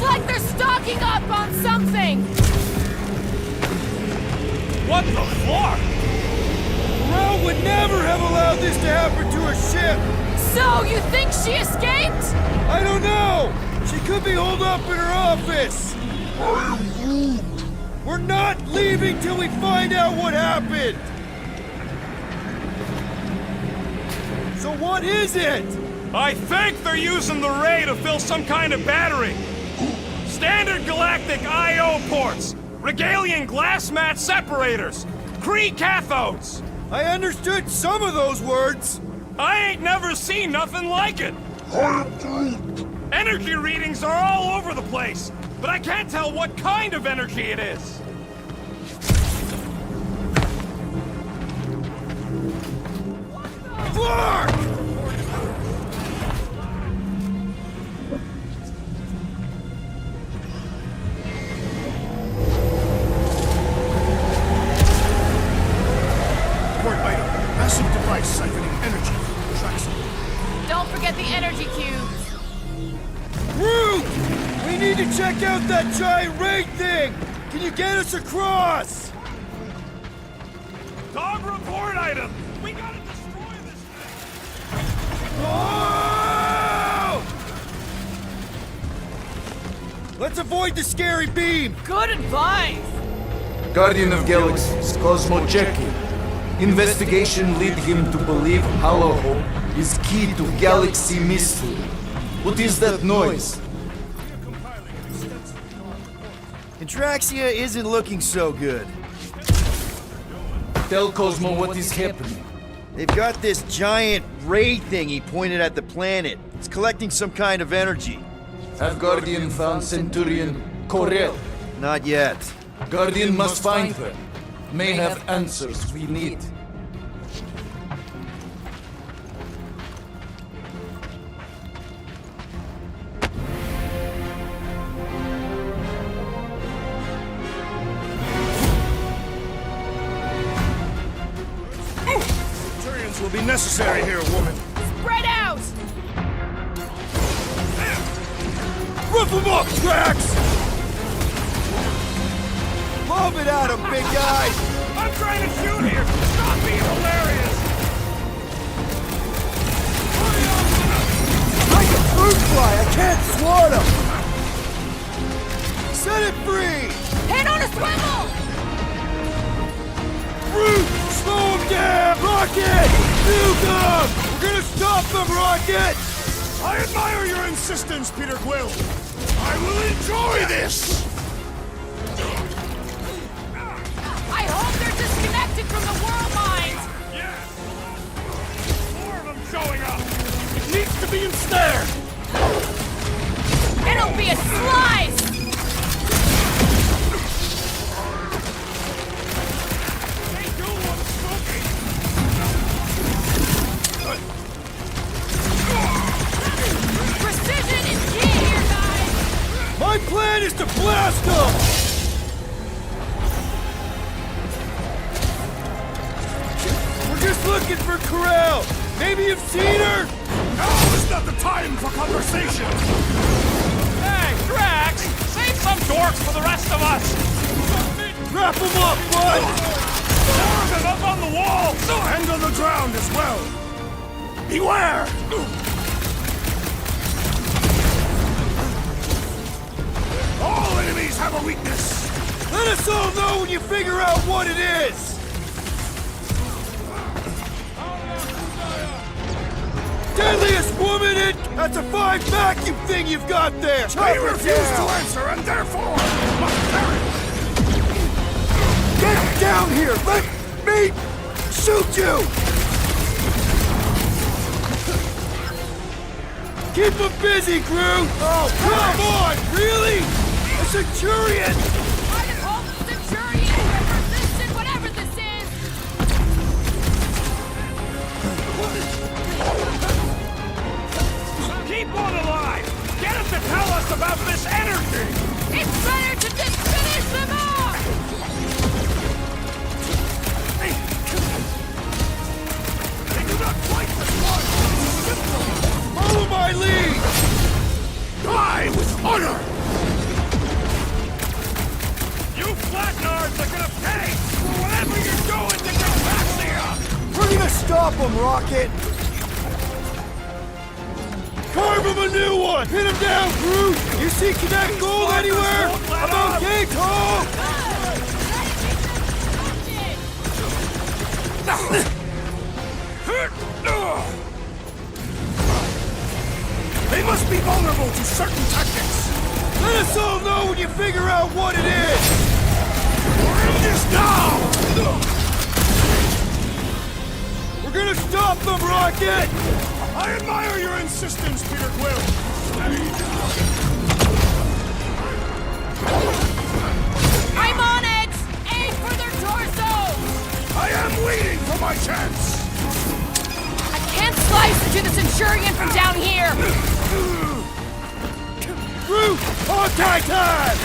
Looks like they're stocking up on something! What the fuck? Groot would never have allowed this to happen to her ship! So, you think she escaped? I don't know! She could be holed up in her office! We're not leaving till we find out what happened! So what is it? I think they're using the ray to fill some kind of battery. Standard galactic I.O. ports, Regalian glass mat separators, Kree cathodes. I understood some of those words. I ain't never seen nothing like it. Energy readings are all over the place, but I can't tell what kind of energy it is. Clark! Report item. Massive device siphoning energy from the tracks. Don't forget the energy cubes. Groot! We need to check out that giant raid thing! Can you get us across? Dog report item. We gotta destroy this thing. Oh! Let's avoid the scary beam! Good advice! Guardian of Galaxies, Cosmo checking. Investigation lead him to believe Hollow Hope is key to galaxy mystery. What is that noise? Intraxia isn't looking so good. Tell Cosmo what is happening. They've got this giant raid thingy pointed at the planet. It's collecting some kind of energy. Have Guardian found Centurion Corel? Not yet. Guardian must find her. May have answers we need. Centurions will be necessary here, woman. Spread out! Roof 'em up, Drax! Lob it at him, big guy! I'm trying to shoot here. Stop being hilarious. Like a fruit fly, I can't swat him! Set it free! Head on a swivel! Groot, slow him down! Rocket! Nuke him! We're gonna stop them, Rocket! I admire your insistence, Peter Quill. I will enjoy this! I hope they're disconnected from the world lines! Yeah. More of them showing up. It needs to be ensnared! It'll be a slice! They do look spooky. Precision is key here, guys! My plan is to blast them! We're just looking for Corel! Maybe you've seen her? Now is not the time for conversation! Hey, Drax! Save some dorks for the rest of us! Wrap them up, bud! More of them up on the wall! And on the ground as well! Beware! All enemies have a weakness! Let us all know when you figure out what it is! Deadliest woman in... That's a 5 vacuum thing you've got there! I refuse to answer and therefore must perish! Get down here! Let me shoot you! Keep him busy, Groot! Oh, come on! Really? A Centurion? I can hold the Centurion and resist whatever this is! Keep one alive! Get him to tell us about this energy! It's better to just finish them off! They do not fight with one! Follow my lead! Die with honor! Stop him, Rocket! Carve him a new one! Hit him down, Groot! You see Connect Gold anywhere? About gate hole! They must be vulnerable to certain tactics. Let us all know when you figure out what it is! We're in this now! We're gonna stop them, Rocket! I admire your insistence, Peter Quill. I'm on it! Aim for their torsos! I am waiting for my chance. I can't slice into the Centurion from down here! Groot! Contact time!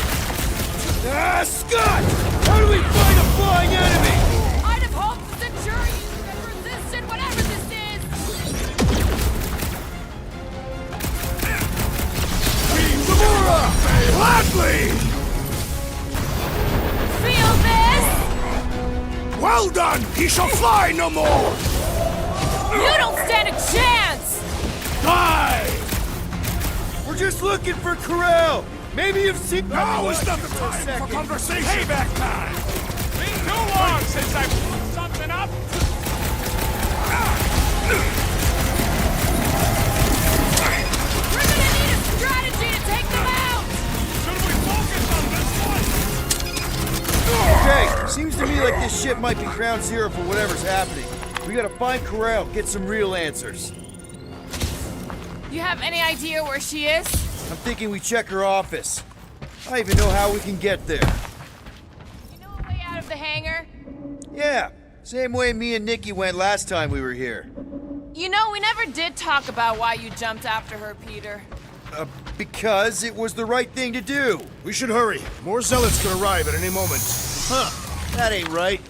Ah, Scott! How do we fight a flying enemy? I'd have hoped the Centurion would have resisted whatever this is! Gamora! Gladly! Feel this? Well done! He shall fly no more! You don't stand a chance! Die! We're just looking for Corral! Maybe you've seen... Now is not the time for conversation! Payback time! Been too long since I put something up. We're gonna need a strategy to take them out! Should we focus on this one? Okay, seems to me like this ship might be ground zero for whatever's happening. We gotta find Corral, get some real answers. You have any idea where she is? I'm thinking we check her office. I don't even know how we can get there. You know a way out of the hangar? Yeah, same way me and Nikki went last time we were here. You know, we never did talk about why you jumped after her, Peter. Because it was the right thing to do. We should hurry. More zealots could arrive at any moment. Huh, that ain't right.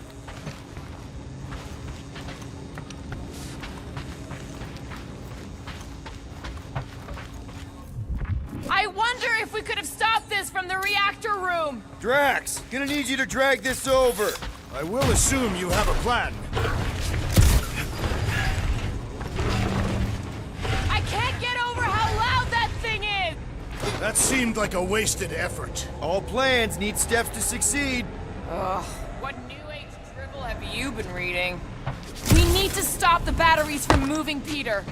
I wonder if we could have stopped this from the reactor room! Drax, gonna need you to drag this over. I will assume you have a plan. I can't get over how loud that thing is! That seemed like a wasted effort. All plans need steps to succeed. Ugh, what new age dribble have you been reading? We need to stop the batteries from moving, Peter.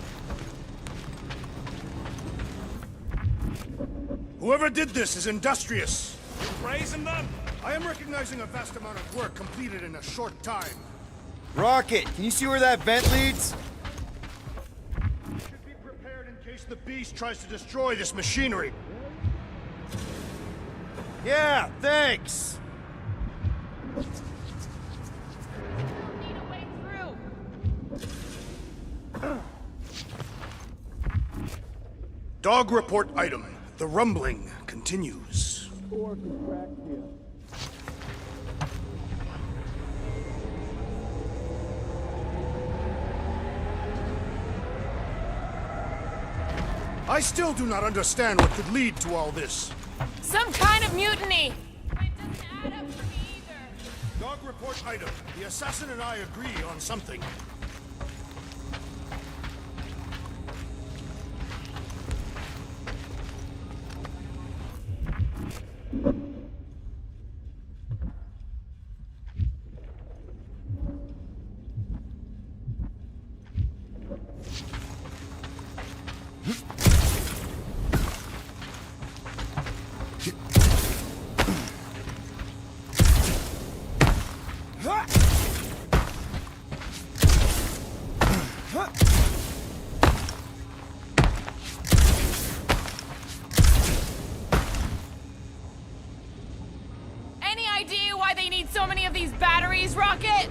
Whoever did this is industrious. Raising them. I am recognizing a vast amount of work completed in a short time. Rocket, can you see where that vent leads? Should be prepared in case the beast tries to destroy this machinery. Yeah, thanks. Need a way through. Dog report item. The rumbling continues. I still do not understand what could lead to all this. Some kind of mutiny! But it doesn't add up for me either. Dog report item. The assassin and I agree on something. Any idea why they need so many of these batteries, Rocket?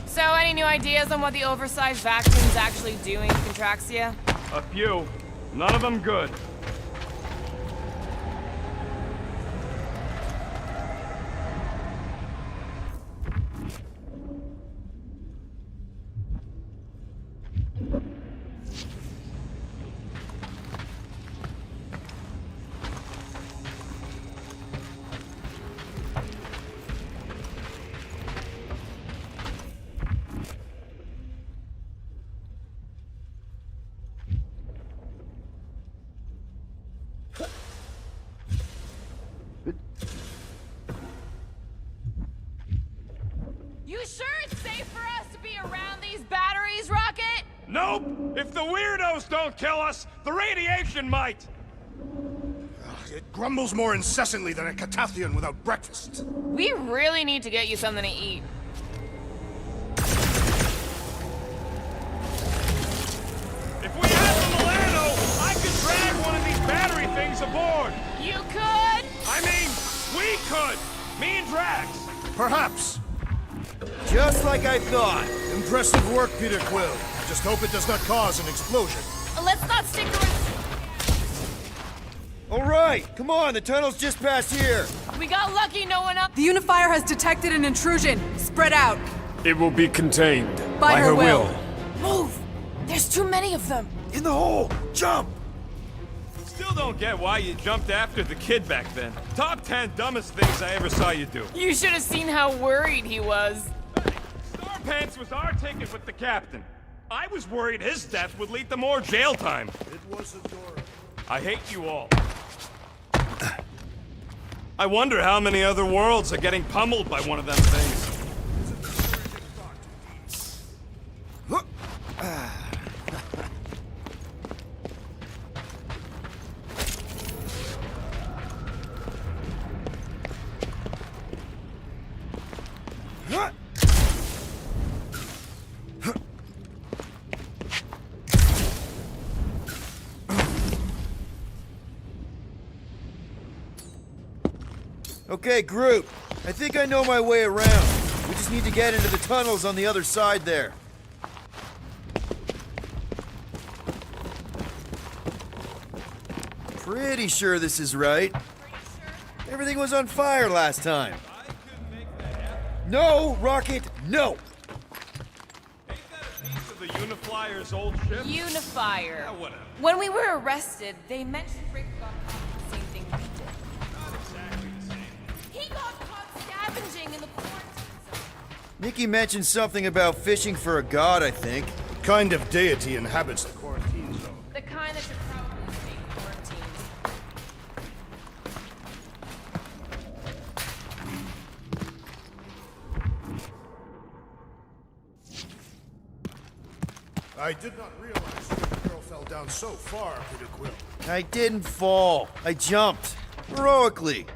So, any new ideas on what the oversized vacuum's actually doing to Contraxia? A few. None of them good. Nope! If the weirdos don't kill us, the radiation might! It grumbles more incessantly than a Catathian without breakfast. We really need to get you something to eat. If we had the Milano, I could drag one of these battery things aboard! You could! I mean, we could! Me and Drax! Perhaps. Just like I thought. Impressive work, Peter Quill. Just hope it does not cause an explosion. Let's not stick to it. All right, come on, the tunnel's just past here. We got lucky no one up. The Unifier has detected an intrusion. Spread out. It will be contained. By her will. Move! There's too many of them. In the hole, jump! Still don't get why you jumped after the kid back then. Top 10 dumbest things I ever saw you do. You should have seen how worried he was. Star Pants was our ticket with the captain. I was worried his death would lead to more jail time. It was adorable. I hate you all. I wonder how many other worlds are getting pummeled by one of them things. Okay, Groot. I think I know my way around. We just need to get into the tunnels on the other side there. Pretty sure this is right. Everything was on fire last time. No, Rocket, no! Ain't that a piece of the Uniflyer's old ship? Unifier. Yeah, whatever. When we were arrested, they mentioned Rick got caught with the same thing we did. Not exactly the same. He got caught scavenging in the quarantine zone. Nikki mentioned something about fishing for a god, I think. What kind of deity inhabits the quarantine zone? The kind that should probably stay quarantined. I did not realize the girl fell down so far, Peter Quill. I didn't fall. I jumped. Heroically.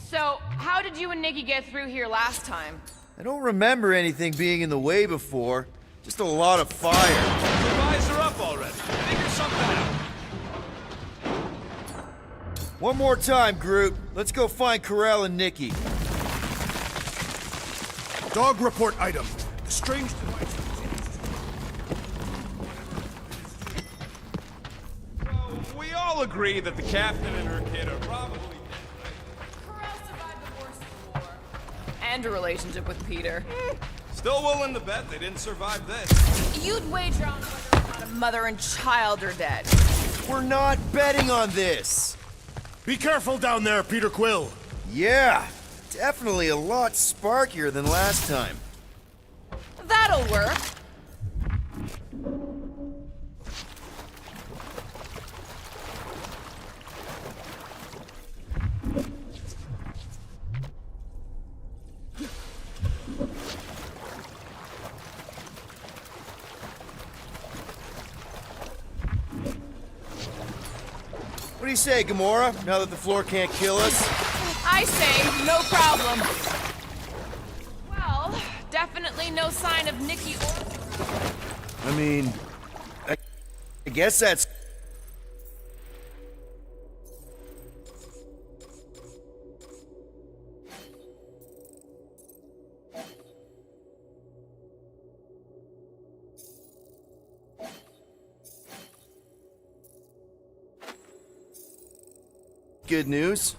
So, how did you and Nikki get through here last time? I don't remember anything being in the way before. Just a lot of fire. The visor up already. Figure something out. One more time, Groot. Let's go find Corel and Nikki. Dog report item. The strange device. So, we all agree that the captain and her kid are probably dead, Corel survived the worst of the war. And a relationship with Peter. right? Still willing to bet they didn't survive this. You'd wager on whether or not a mother and child are dead. We're not betting on this. Be careful down there, Peter Quill. Yeah, definitely a lot sparkier than last time. That'll work. What do you say, Gamora, now that the floor can't kill us? I say, no problem. Well, definitely no sign of Nikki or... I mean, I guess that's... good news.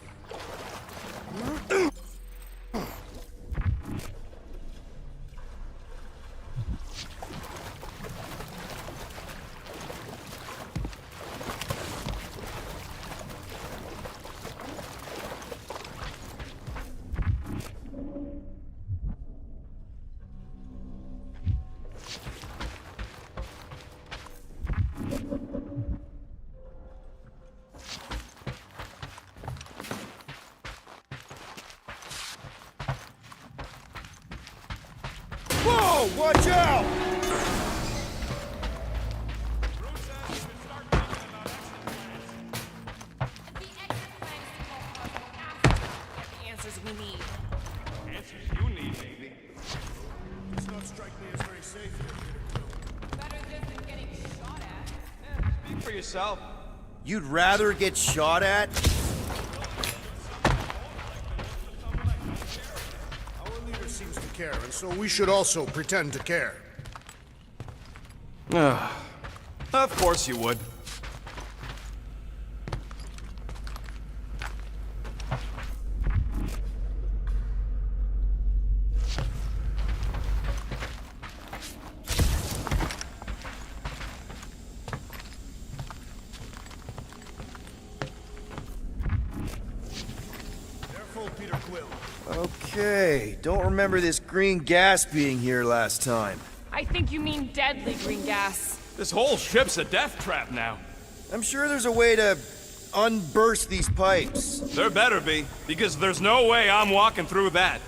we need. Answers you need, maybe. Does not strike me as very safe here, Peter. Better this than getting shot at. Speak for yourself. You'd rather get shot at? Our leader seems to care, and so we should also pretend to care. Of course you would. Careful, Peter Quill. Okay, don't remember this green gas being here last time. I think you mean deadly green gas. This whole ship's a death trap now. I'm sure there's a way to unburst these pipes. There better be, because there's no way I'm walking through that.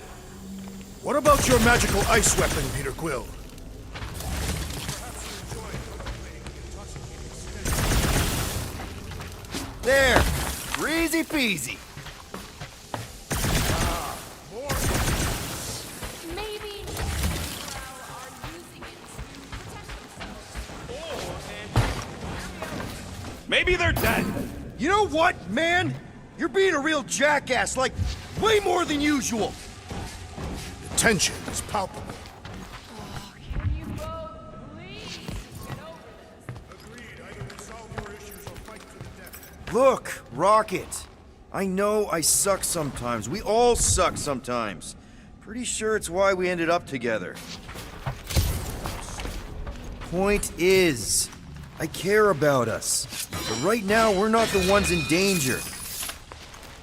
What about your magical ice weapon, Peter Quill? There! Easy peasy! Maybe Deepcool are using it to protect themselves. Maybe they're dead. You know what, man? You're being a real jackass, like, way more than usual! The tension is palpable. Can you both please get over this? Agreed. Either we solve your issues or fight to the death. Look, Rocket. I know I suck sometimes. We all suck sometimes. Pretty sure it's why we ended up together. Point is, I care about us. But right now, we're not the ones in danger.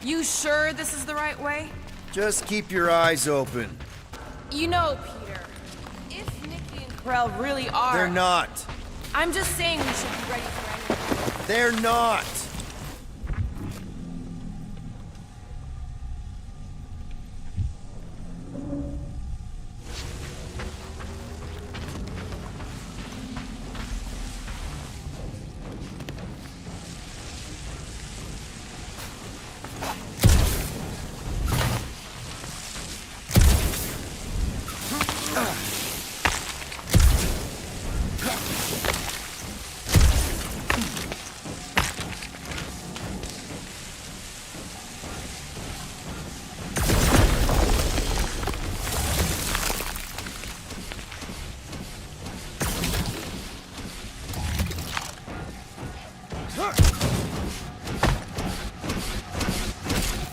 You sure this is the right way? Just keep your eyes open. You know, Peter, if Nikki and Corell really are... They're not. I'm just saying we should be ready for anything. They're not.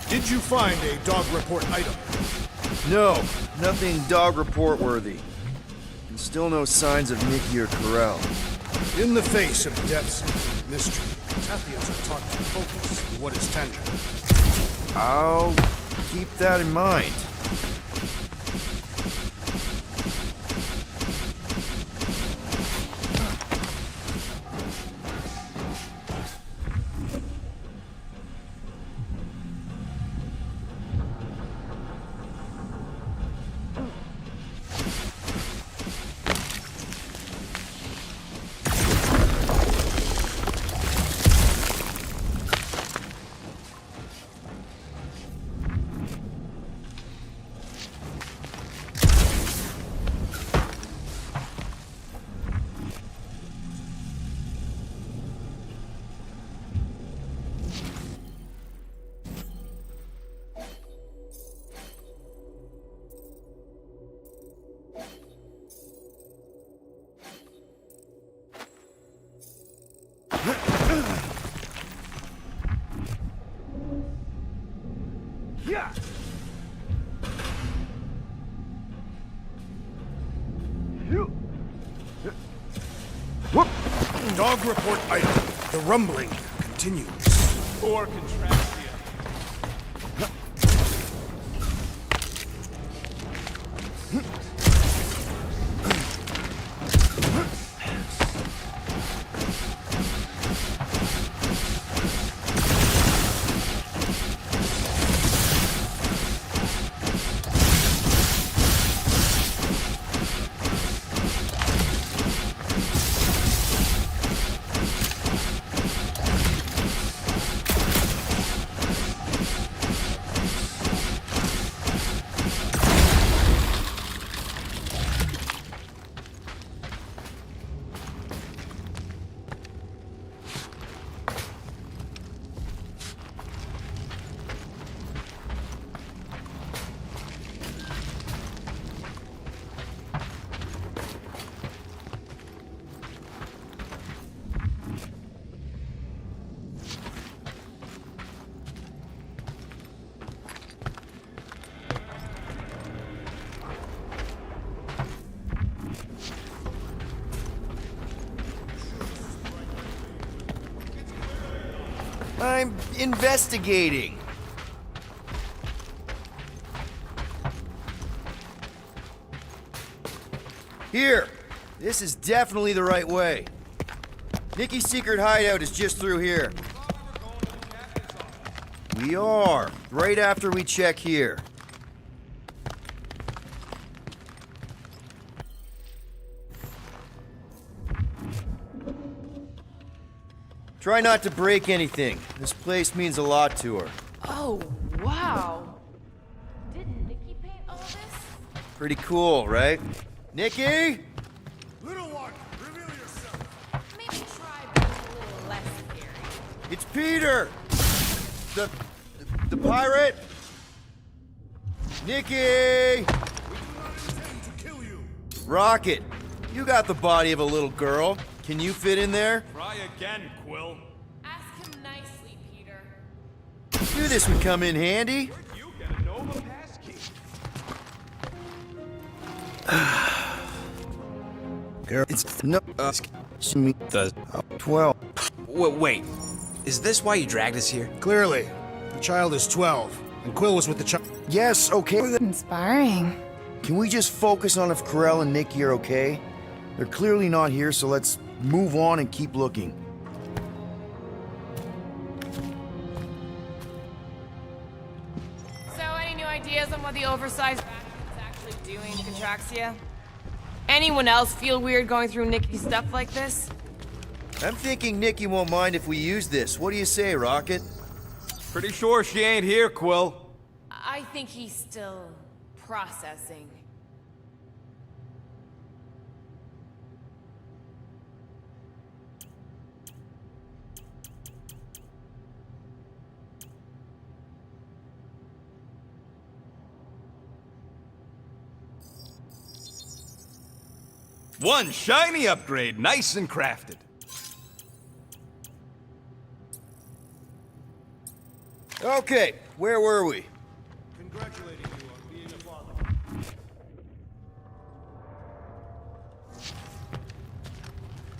Did you find a dog report item? No, nothing dog report worthy. And still no signs of Nikki or Corell. In the face of death's mystery, Tathians are taught to focus on what is tangible. I'll keep that in mind. Dog report item. The rumbling continues. Poor Contrastia. I'm investigating. Here. This is definitely the right way. Nikki's secret hideout is just through here. We are. Right after we check here. Try not to break anything. This place means a lot to her. Oh, wow. Didn't Nikki paint all this? Pretty cool, right? Nikki? Little one, reveal yourself. Maybe try being a little less scary. It's Peter! The pirate? Nikki! We do not intend to kill you. Rocket, you got the body of a little girl. Can you fit in there? Try again, Quill. Ask him nicely, Peter. Knew this would come in handy. You get a Nova passkey. It's no. Me the 12. wait. Is this why you dragged us here? Clearly, the child is 12, and Quill was with the child. Yes, okay. Inspiring. Can we just focus on if Corell and Nikki are okay? They're clearly not here, so let's move on and keep looking. So, any new ideas on what the oversized vacuum is actually doing to Contraxia? Anyone else feel weird going through Nikki's stuff like this? I'm thinking Nikki won't mind if we use this. What do you say, Rocket? Pretty sure she ain't here, Quill. I think he's still processing. One shiny upgrade, nice and crafted. Okay, where were we? Congratulating you on being a father.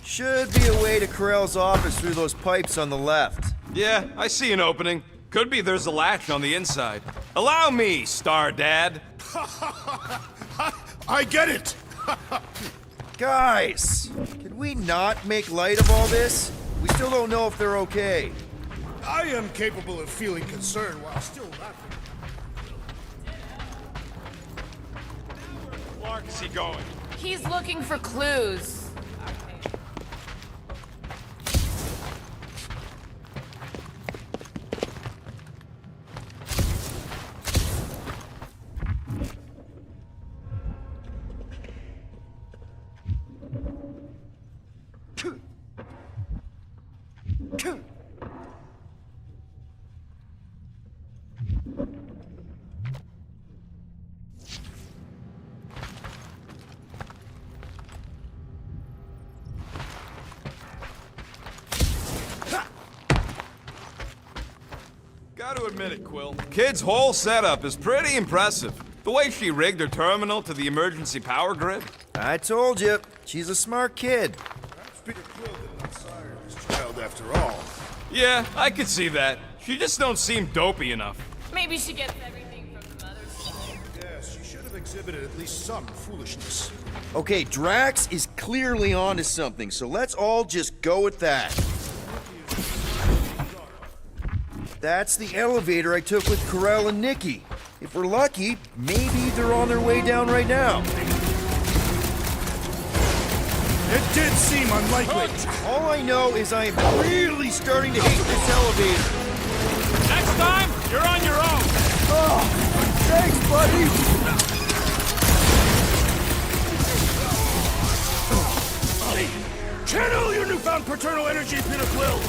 Should be a way to Corell's office through those pipes on the left. Yeah, I see an opening. Could be there's a latch on the inside. Allow me, Star Dad. I get it. Guys, can we not make light of all this? We still don't know if they're okay. I am capable of feeling concern while still not. Clark, is he going? He's looking for clues. Gotta admit it, Quill. Kid's whole setup is pretty impressive. The way she rigged her terminal to the emergency power grid. I told you, she's a smart kid. Perhaps Peter Quill did not sire his child after all. Yeah, I could see that. She just don't seem dopey enough. Maybe she gets everything from the mother's side. Yes, she should have exhibited at least some foolishness. Okay, Drax is clearly onto something, so let's all just go with that. That's the elevator I took with Corell and Nikki. If we're lucky, maybe they're on their way down right now. It did seem unlikely. All I know is I'm really starting to hate this elevator. Next time, you're on your own. Oh, thanks, buddy. Channel your newfound paternal energy, Peter Quill.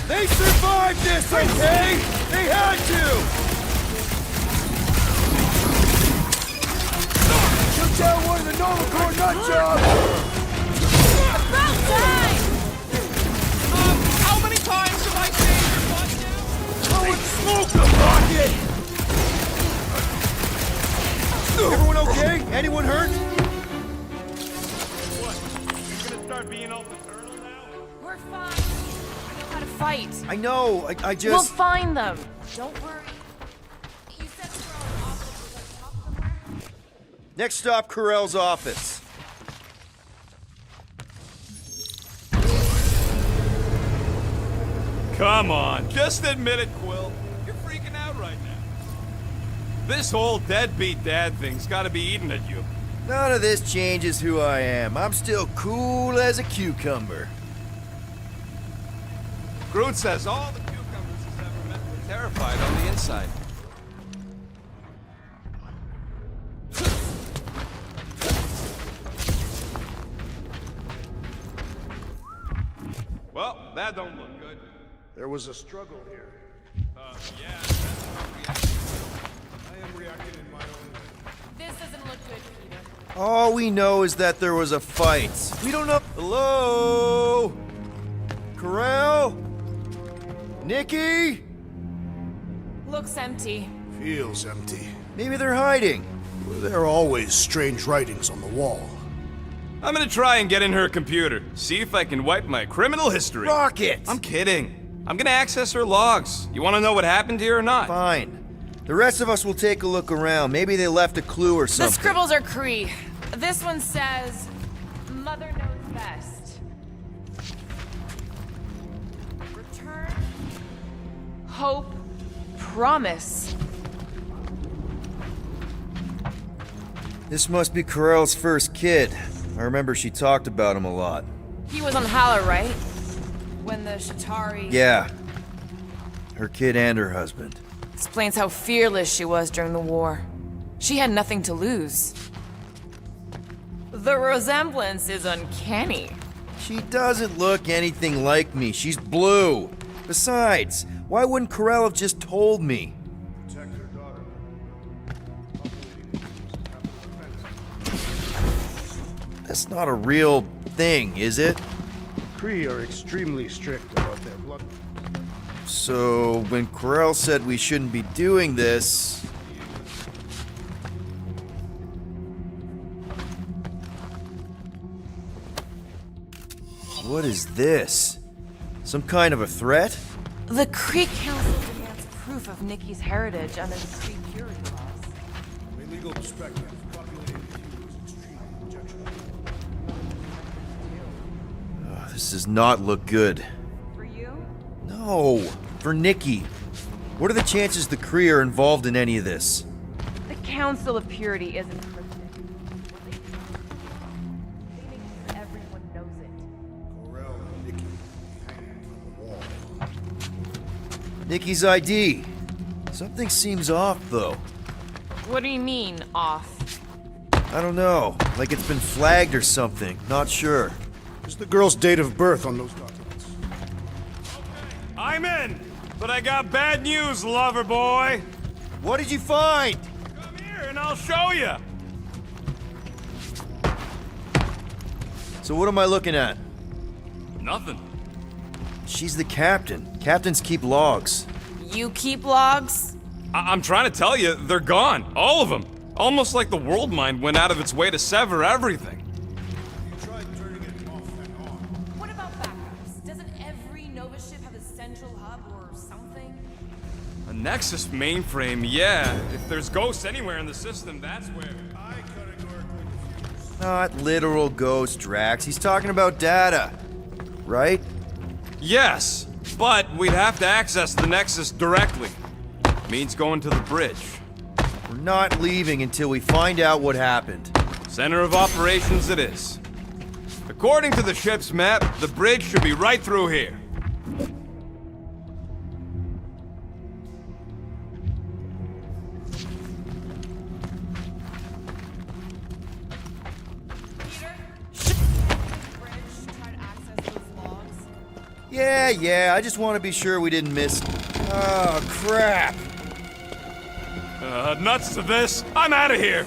They survived this, okay? They had to! Took down one of the Motherboard nut jobs! About time! How many times have I saved your butt now? start being all paternal now? We're fine. I know how to fight. I know, I We'll just... find them. Don't worry. You said Carell's office was up top somewhere? Next stop, Carell's office. Come on, just admit it, Quill. You're freaking out right now. This whole deadbeat dad thing's gotta be eating at you. None of this changes who I am. I'm still cool as a cucumber. Groot says all the cucumbers he's ever met were terrified on the inside. Well, that don't look good. There was a struggle here. Yeah, I am reacting in my own way. This doesn't look good, Peter. All we know is that there was a fight. We don't know... Hello? Carell? Nikki? Looks empty. Feels empty. Maybe they're hiding. There are always strange writings on the wall. I'm gonna try and get in her computer, see if I can wipe my criminal history. Rocket! I'm kidding. I'm gonna access her logs. You wanna know what happened here or not? Fine. The rest of us will take a look around. Maybe they left a clue or The something. scribbles are Cree. This one says, Mother knows best. Return, hope, promise. This must be Carell's first kid. I remember she talked about him a lot. He was on Hala, right? When the Shatari... Yeah. Her kid and her husband. Explains how fearless she was during the war. She had nothing to lose. The resemblance is uncanny. She doesn't look anything like me. She's blue. Besides, why wouldn't Carell have just told me? Protect her daughter. That's not a real thing, is it? Kree are extremely strict about their blood. So, when Carell said we shouldn't be doing this... What is this? Some kind of a threat? The Kree Council demands proof of Nikki's heritage under the Kree purity laws. From a legal perspective, populating the queue is extremely objectionable. This does not look good. For you? No, for Nikki. What are the chances the Kree are involved in any of this? The Council of Purity isn't cryptic. They make sure everyone knows it. Carell and Nikki hanging from the wall. Nikki's ID. Something seems off, though. What do you mean, off? I don't know. Like it's been flagged or something. Not sure. Is the girl's date of birth on those documents? I'm in, but I got bad news, lover boy. What did you find? Come here and I'll show you. So what am I looking at? Nothing. She's the captain. Captains keep logs. You keep logs? I'm trying to tell you, they're gone. All of them. Almost like the world mind went out of its way to sever everything. You tried turning it off and on. What about backups? Doesn't every Nova ship have a central hub or something? A Nexus mainframe, yeah. If there's ghosts anywhere in the system, that's where... I categorically refuse. Not literal ghost, Drax. He's talking about data. Right? Yes, but we'd have to access the Nexus directly. Means going to the bridge. We're not leaving until we find out what happened. Center of operations it is. According to the ship's map, the bridge should be right through here. Peter? Bridge, try to access those logs. Yeah, I just want to be sure we didn't miss... Oh, crap. Nuts to this. I'm out of here.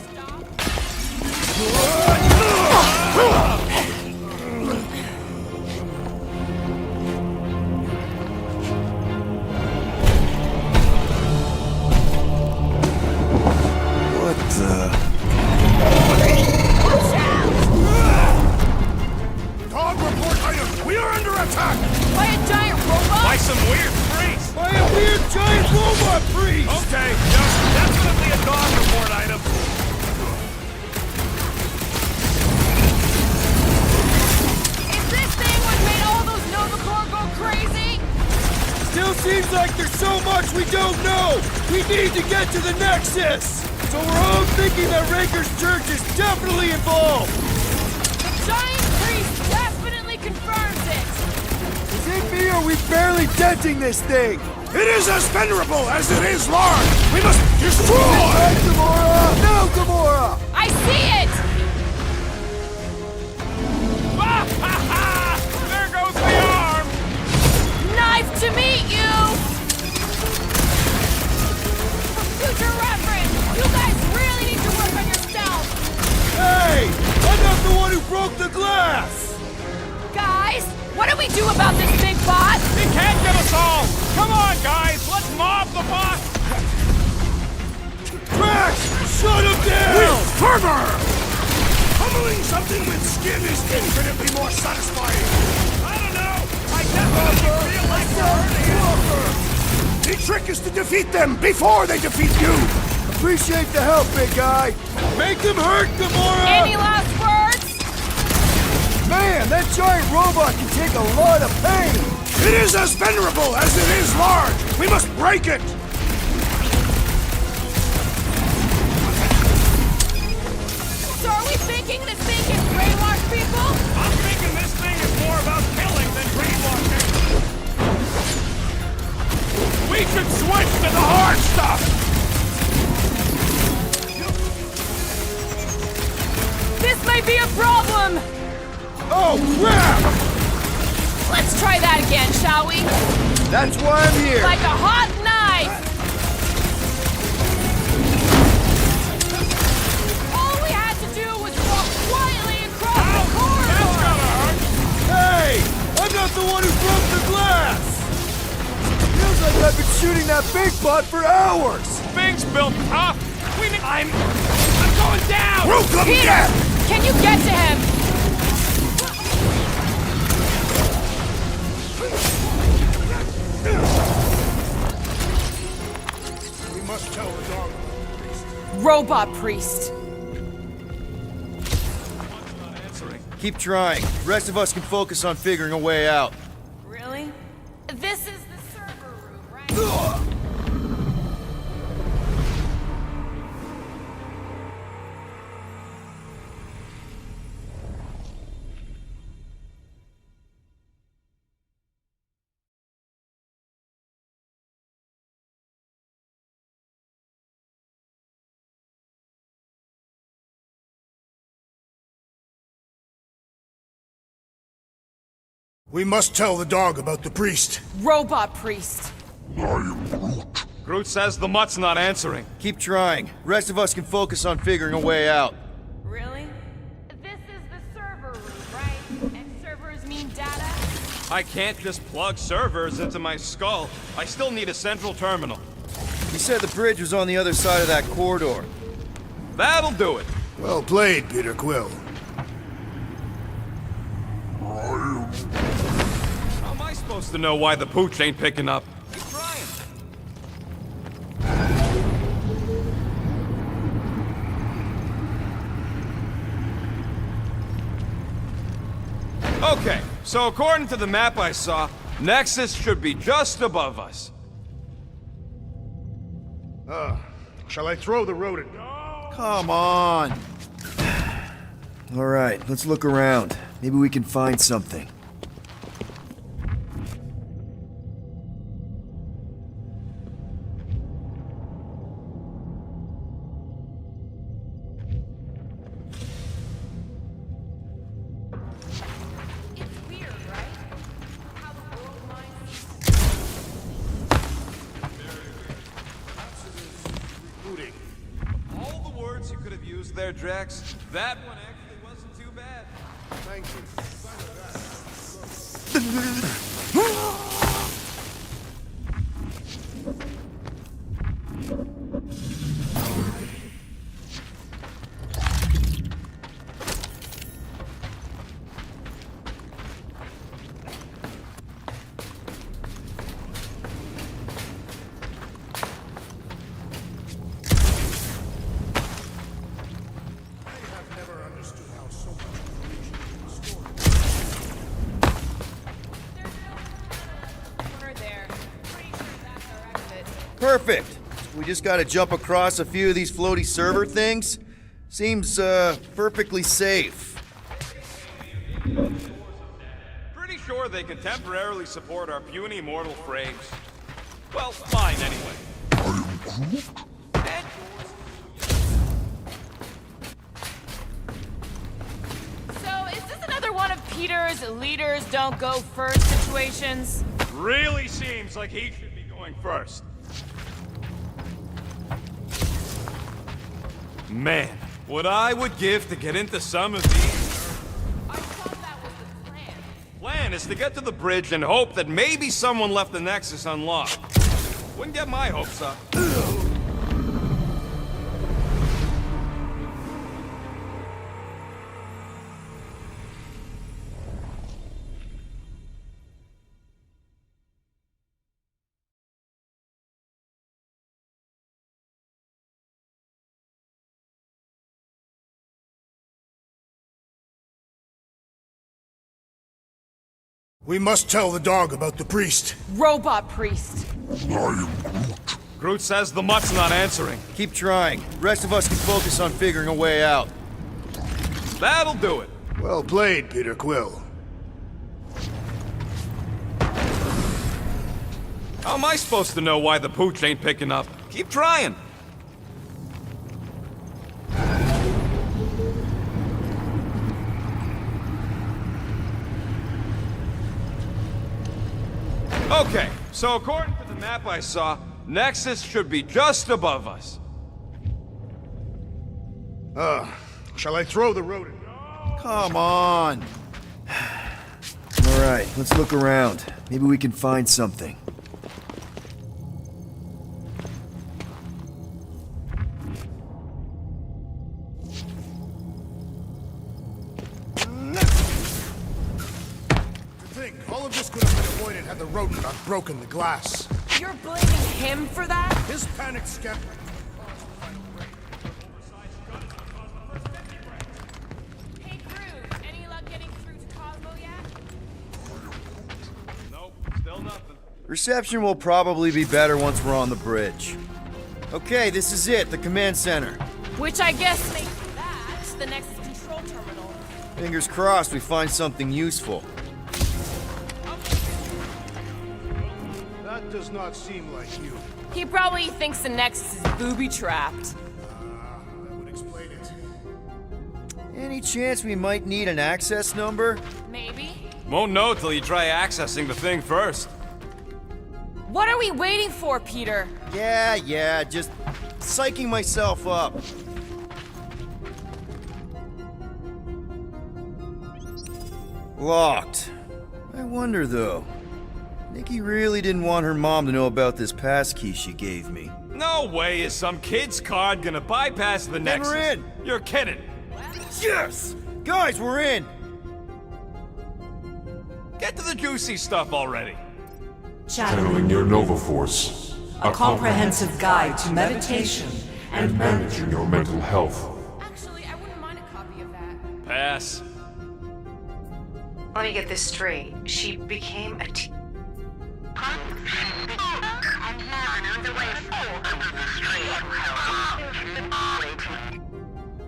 What the... Dog like there's so much we don't know! We need to get to the Nexus! So we're all thinking that Raker's Church is definitely involved! The giant priest definitely confirms it! Is it me or are we barely denting this thing? It is as venerable as it is large! We must destroy! Hey, Gamora! No, Gamora! I see it! There goes the arm! Nice to meet you! For future reference, you guys really need to work on yourselves! Hey! I'm not the one who broke the glass! Guys, what do we do about this big bot? He can't get us all! Come on, guys! Let's mob the boss! Drax! Shut him down! With fervor! Pummeling something with skin is infinitely more satisfying! I don't know! I definitely feel like we're hurting. The trick is to defeat them before they defeat you! Appreciate the help, big guy! Make them hurt, Gamora! Any last words? Man, that giant robot can take a lot of pain! It is as venerable as it is large! We must break it! So are we thinking this thing can brainwash people? I'm thinking this thing is more about killing than brainwashing. We should switch to the hard stuff! This might be a problem! Oh, crap! Let's try that again, shall we? That's why I'm here! Like a hot knife! All we had to do was walk quietly across the corridor! Hey! I'm not the one who broke the glass! Feels like I've been shooting that big bot for hours! Things built tough! I'm going down! Root them Peter! dead! Can you get to him? We must tell the dog. Robot priest. Keep trying. The rest of us can focus on figuring a way out. Really? This is the server room, right? We must tell the dog about the priest. Robot priest. Groot says the mutt's not answering. Keep trying. The rest of us can focus on figuring a way out. Really? This is the server room, right? And servers mean data? I can't just plug servers into my skull. I still need a central terminal. You said the bridge was on the other side of that corridor. That'll do it. Well played, Peter Quill. How am I supposed to know why the pooch ain't picking up? Keep trying. Okay, so according to the map I saw, Nexus should be just above us. Shall I throw the rodent? Come on! Alright, let's look around. Maybe we can find something. It's weird, right? How the world minds... All the words you could have used there, Drax, that one actually wasn't too bad. Thank you. Perfect. We just gotta jump across a few of these floaty server things. Seems, perfectly safe. Pretty sure they can temporarily support our puny mortal frames. Well, mine anyway. So, is this another one of Peter's leaders don't go first situations? Really seems like he should be going first. Man, what I would give to get into some of these. I thought that was the plan. Plan is to get to the bridge and hope that maybe someone left the Nexus unlocked. Wouldn't get my hopes up. We must tell the dog about the priest. Robot priest. Groot says the mutt's not answering. Keep trying. Rest of us can focus on figuring a way out. That'll do it. Well played, Peter Quill. How am I supposed to know why the pooch ain't picking up? Keep trying. Okay, so according to the map I saw, Nexus should be just above us. Shall I throw the rodent? Come on. All right, let's look around. Maybe we can find something. All of this could have been avoided had the rodent not broken the glass. You're blaming him for that? His panicked scampering. Hey, Groot, any luck getting through to Cosmo yet? Nope, still nothing. Reception will probably be better once we're on the bridge. Okay, this is it, the command center. Which I guess makes that the next control terminal. Fingers crossed we find something useful. That does not seem like you. He probably thinks the Nexus is booby-trapped. That would explain it. Any chance we might need an access number? Maybe. Won't know till you try accessing the thing first. What are we waiting for, Peter? Yeah, just psyching myself up. Locked. I wonder, though. Nikki really didn't want her mom to know about this passkey she gave me. No way is some kid's card gonna bypass the Nexus. we're in. You're kidding. Yes! Guys, we're in! Get to the juicy stuff already. Channeling your Nova Force. A comprehensive guide to meditation And managing your mental health. Actually, I wouldn't mind a copy of that. Pass. Let me get this straight. She became a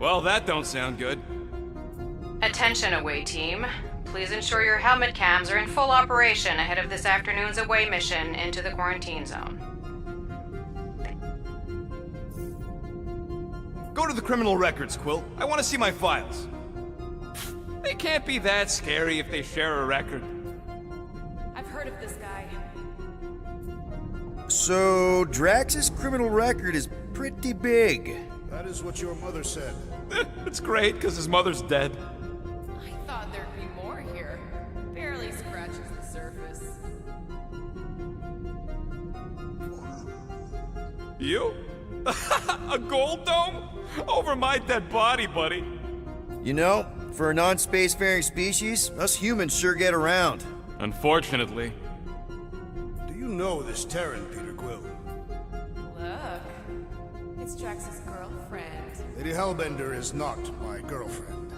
Well, that don't sound good. Attention, away team. Please ensure your helmet cams are in full operation ahead of this afternoon's away mission into the quarantine zone. Go to the criminal records, Quill. I want to see my files. They can't be that scary if they share a record. I've heard of this guy. So, Drax's criminal record is pretty big. That is what your mother said. It's great, because his mother's dead. I thought there'd be more here. Barely scratches the surface. You? A gold dome? Over my dead body, buddy. You know, for a non-spacefaring species, us humans sure get around. Unfortunately. Do you know this Terran, Peter Quill? Look. It's Drax's girlfriend. Lady Hellbender is not my girlfriend.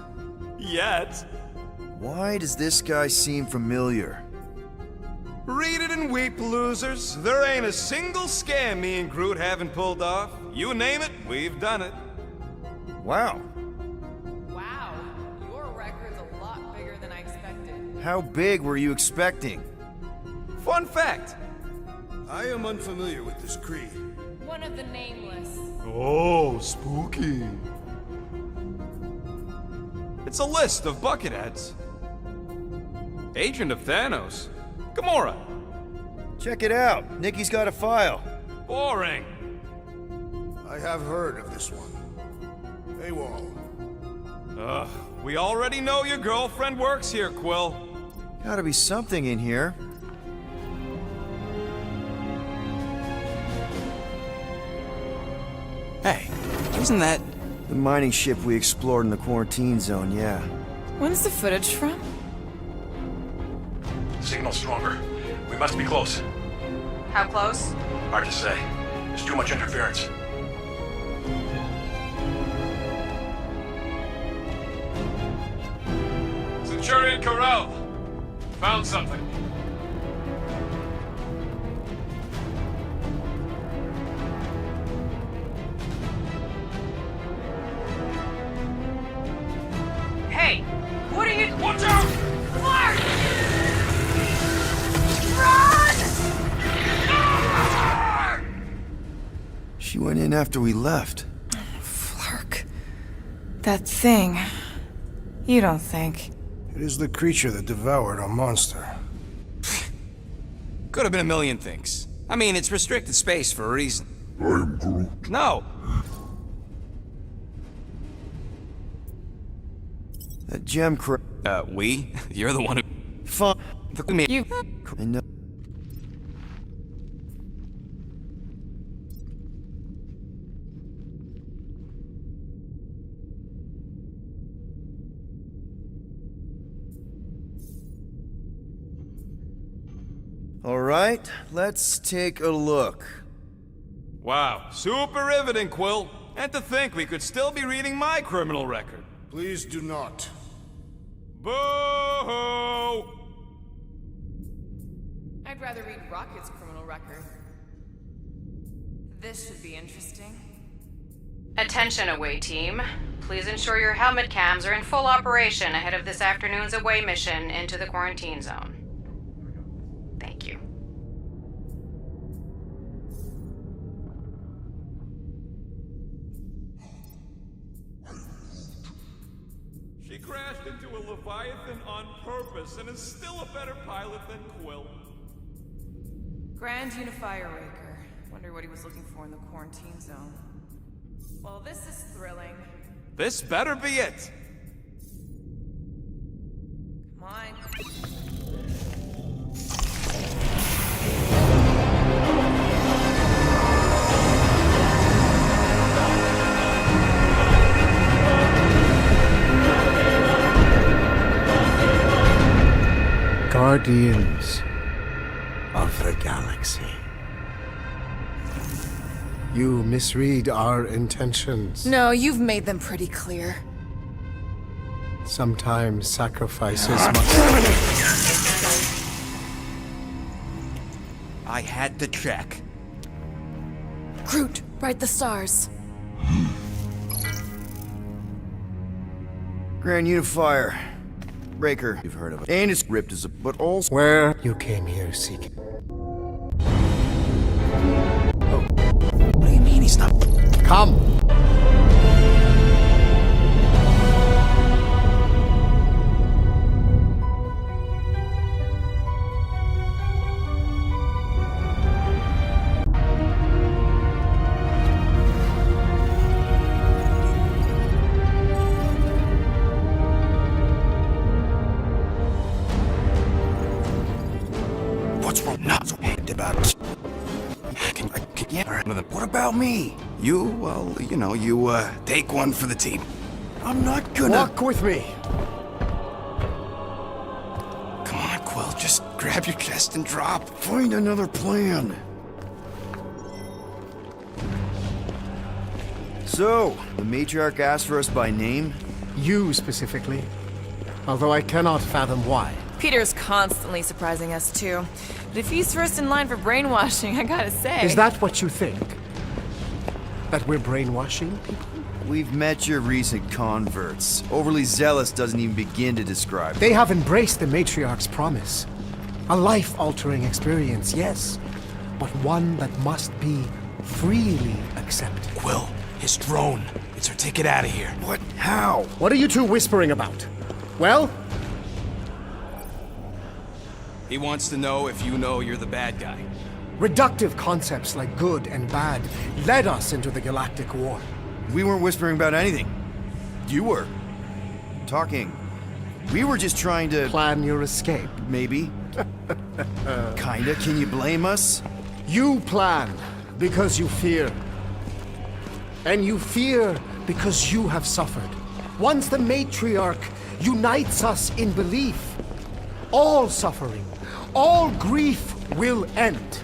Yet. Why does this guy seem familiar? Read it and weep, losers. There ain't a single scam me and Groot haven't pulled off. You name it, we've done it. Wow. Wow, your record's a lot bigger than I expected. How big were you expecting? Fun fact. I am unfamiliar with this creed. One of the nameless. Oh, spooky. It's a list of bucketheads. Agent of Thanos. Gamora. Check it out. Nikki's got a file. Boring. I have heard of this one. AWOL. We already know your girlfriend works here, Quill. Gotta be something in here. Hey, isn't that... The mining ship we explored in the quarantine zone, yeah. When's the footage from? Signal stronger. We must be close. How close? Hard to say. There's too much interference. Centurion Corral. Found something. Hey, what are you... Watch out! Clark! Run! She went in after we left. Flark. That thing. You don't think. It is the creature that devoured our monster. Could have been a million things. I mean, it's restricted space for a reason. I am Groot. No! That gem We? You're the one who... Fuck. Me. You... I know. All right, let's take a look. Wow, super riveting, Quill. And to think we could still be reading my criminal record. Please do not. Boo-hoo! I'd rather read Rocket's criminal record. This should be interesting. Attention away team. Please ensure your helmet cams are in full operation ahead of this afternoon's away mission into the quarantine zone. Thank you. She crashed into a Leviathan on purpose and is still a better pilot than Quill. Grand Unifier Raker. Wonder what he was looking for in the quarantine zone. Well, this is thrilling. This better be it. Come on. Guardians of the Galaxy. You misread our intentions. No, you've made them pretty clear. Sometimes sacrifices must... I had to check. Groot, write the stars. Grand Unifier. Breaker, you've heard of it. And it's ripped as a... but also... Where you came here seeking. What do you mean he's not... Come! What's wrong? Not so about it. What about me? You, well, you know, you, take one for the team. I'm not gonna... Walk with me! Come on, Quill, just grab your chest and drop. Find another plan. So, the matriarch asked for us by name? You specifically. Although I cannot fathom why. Peter's constantly surprising us, too. But if he's first in line for brainwashing, I gotta say... Is that what you think? That we're brainwashing people? We've met your recent converts. Overly zealous doesn't even begin to describe it. They have embraced the matriarch's promise. A life-altering experience, yes, but one that must be freely accepted. Quill, his drone. It's our ticket out of here. What? How? What are you two whispering about? Well? He wants to know if you know you're the bad guy. Reductive concepts like good and bad led us into the Galactic War. We weren't whispering about anything. You were. Talking. We were just trying to... Plan your escape. Maybe. Kinda. Can you blame us? You plan because you fear. And you fear because you have suffered. Once the matriarch unites us in belief, all suffering, all grief will end.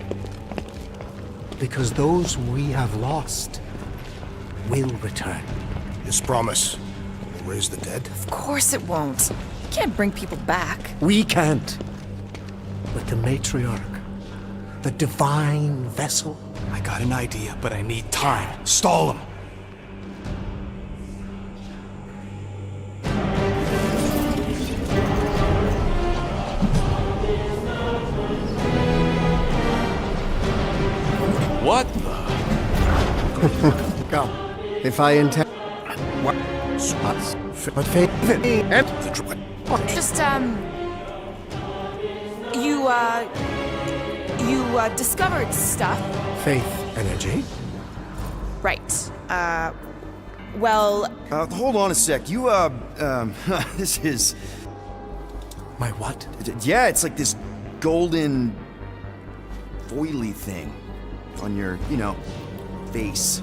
Because those we have lost will return. His promise will raise the dead? Of course it won't. You can't bring people back. We can't. But the matriarch, the divine vessel. I got an idea, but I need time. Stall him. What? Come. If I intend... What? But faith and... Just, You discovered stuff. Faith energy? Right. Well... hold on a sec. You, this is... My what? Yeah, it's like this golden... foily thing on your, face.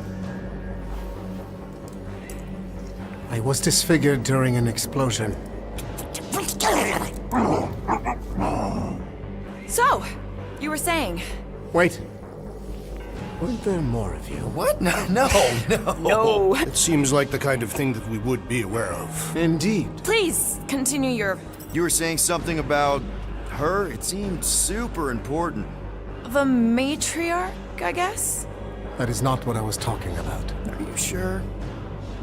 I was disfigured during an explosion. So, you were saying... Wait. Weren't there more of you? What? No. No. It seems like the kind of thing that we would be aware of. Indeed. Please, continue your... You were saying something about her? It seemed super important. The matriarch, I guess? That is not what I was talking about. Are you sure?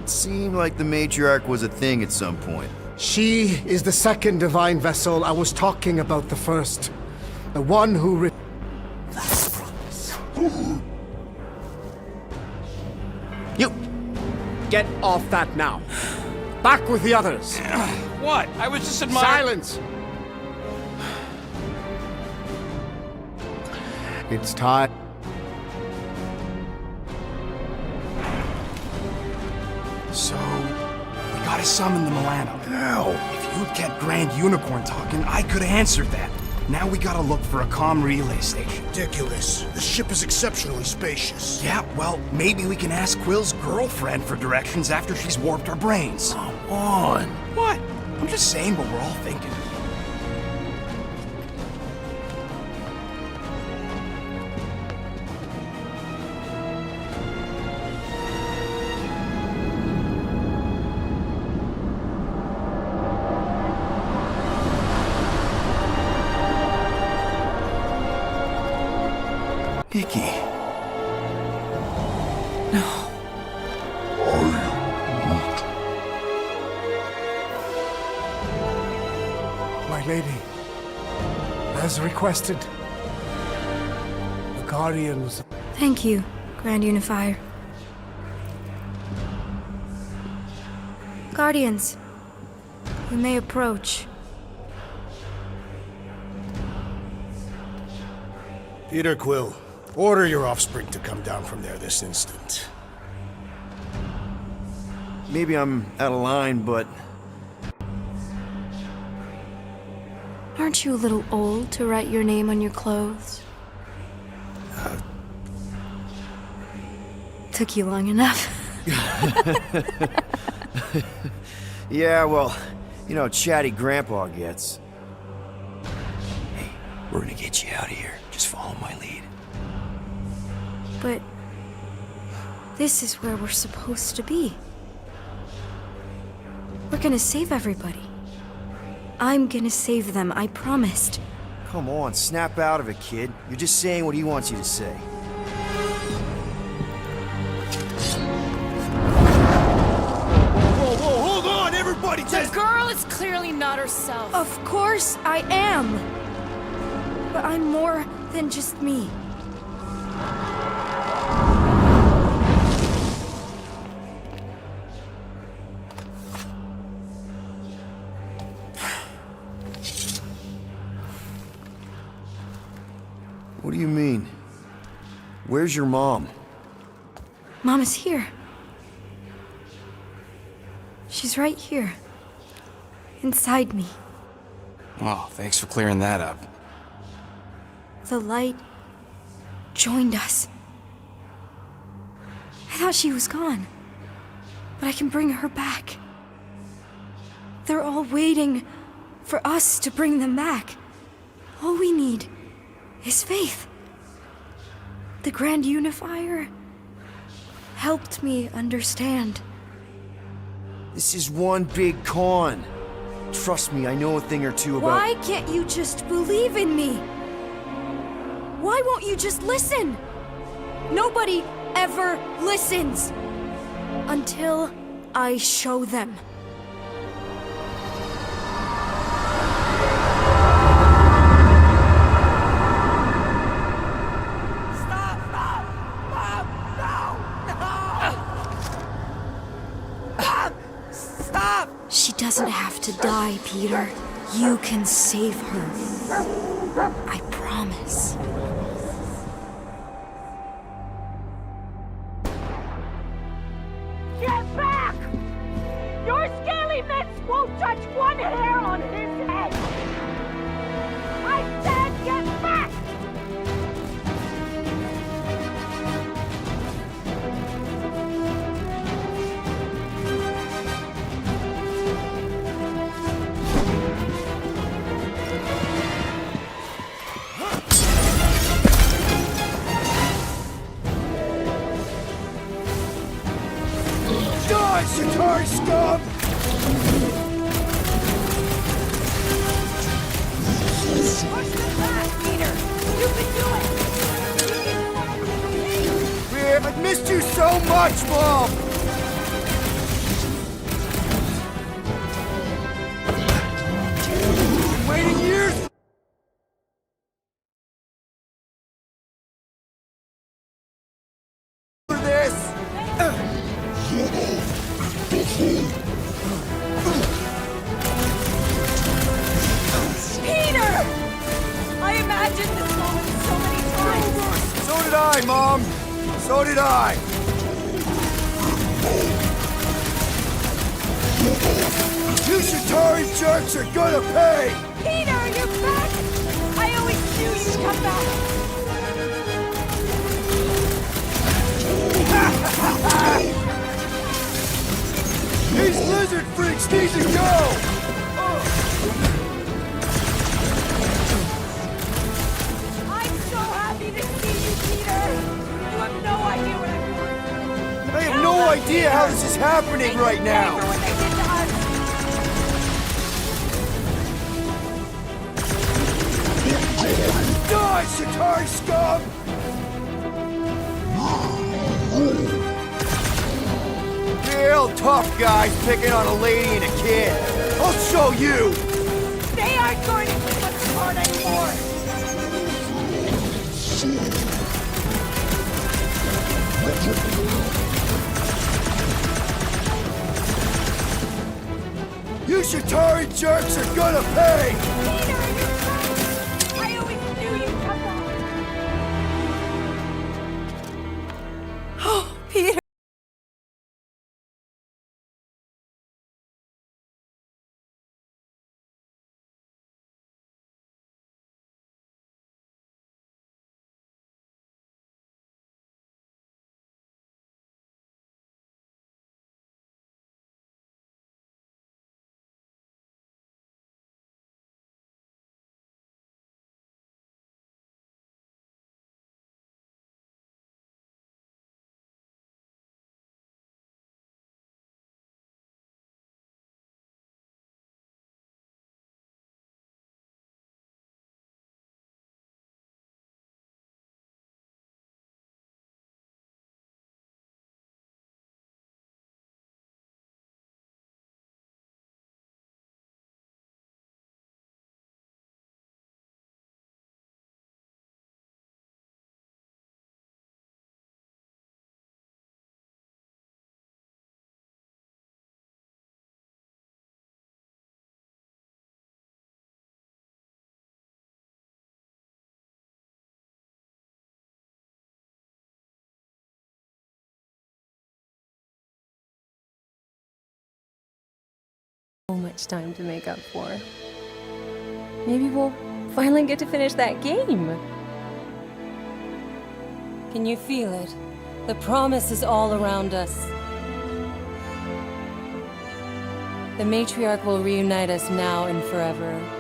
It seemed like the matriarch was a thing at some point. She is the second divine vessel. I was talking about the first. The one who That's promise. You! Get off that now. Back with the others. What? I was just admiring... Silence! It's time. So, we gotta summon the Milano. Ow. If you'd kept Grand Unicorn talking, I could've answered that. Now we gotta look for a comm relay station. Ridiculous. This ship is exceptionally spacious. Yeah, well, maybe we can ask Quill's girlfriend for directions after she's warped our brains. Come on. What? I'm just saying what we're all thinking. Nikki. No. My lady, as requested, the Guardians... Thank you, Grand Unifier. Guardians, you may approach. Peter Quill, order your offspring to come down from there this instant. Maybe I'm out of line, but... Aren't you a little old to write your name on your clothes? Took you long enough. Yeah, well, chatty grandpa gets. Hey, we're gonna get you out of here. Just follow my lead. But this is where we're supposed to be. We're gonna save everybody. I'm gonna save them, I promised. Come on, snap out of it, kid. You're just saying what he wants you to say. Whoa, hold on, everybody The girl is clearly not herself. Of course I am! But I'm more than just me. What do you mean? Where's your mom? Mama's here. She's right here. Inside me. Oh, thanks for clearing that up. The light joined us. I thought she was gone, but I can bring her back. They're all waiting for us to bring them back. All we need is faith. The Grand Unifier helped me understand. This is one big con. Trust me, I know a thing or two about— Why can't you just believe in me? Why won't you just listen? Nobody ever listens until I show them. She doesn't have to die, Peter. You can save her. I promise. Get back! Your scaly mitts won't touch one hair on his head! I said get back! Die, Shatari scum! Push them back, Peter! You can do it! Man, I've missed you so much, Mom! Waiting years for this! Peter! I imagined this moment so many times! So did I, Mom! So did I! You Shatari jerks are gonna pay! Peter, you're back! I always knew you'd come back! These lizard freaks need to go! I'm so happy to see you, Peter! You have no idea what I'm doing! I have no idea how this is happening right now! For what they did to us! Die, Shatari scum! Real tough guys picking on a lady and a kid. I'll show you! They aren't going to keep us apart anymore! You Shatari jerks are gonna pay! Peter, you're back! I always knew you'd come back! Oh, Peter. much time to make up for. Maybe we'll finally get to finish that game. Can you feel it? The promise is all around us. The matriarch will reunite us now and forever.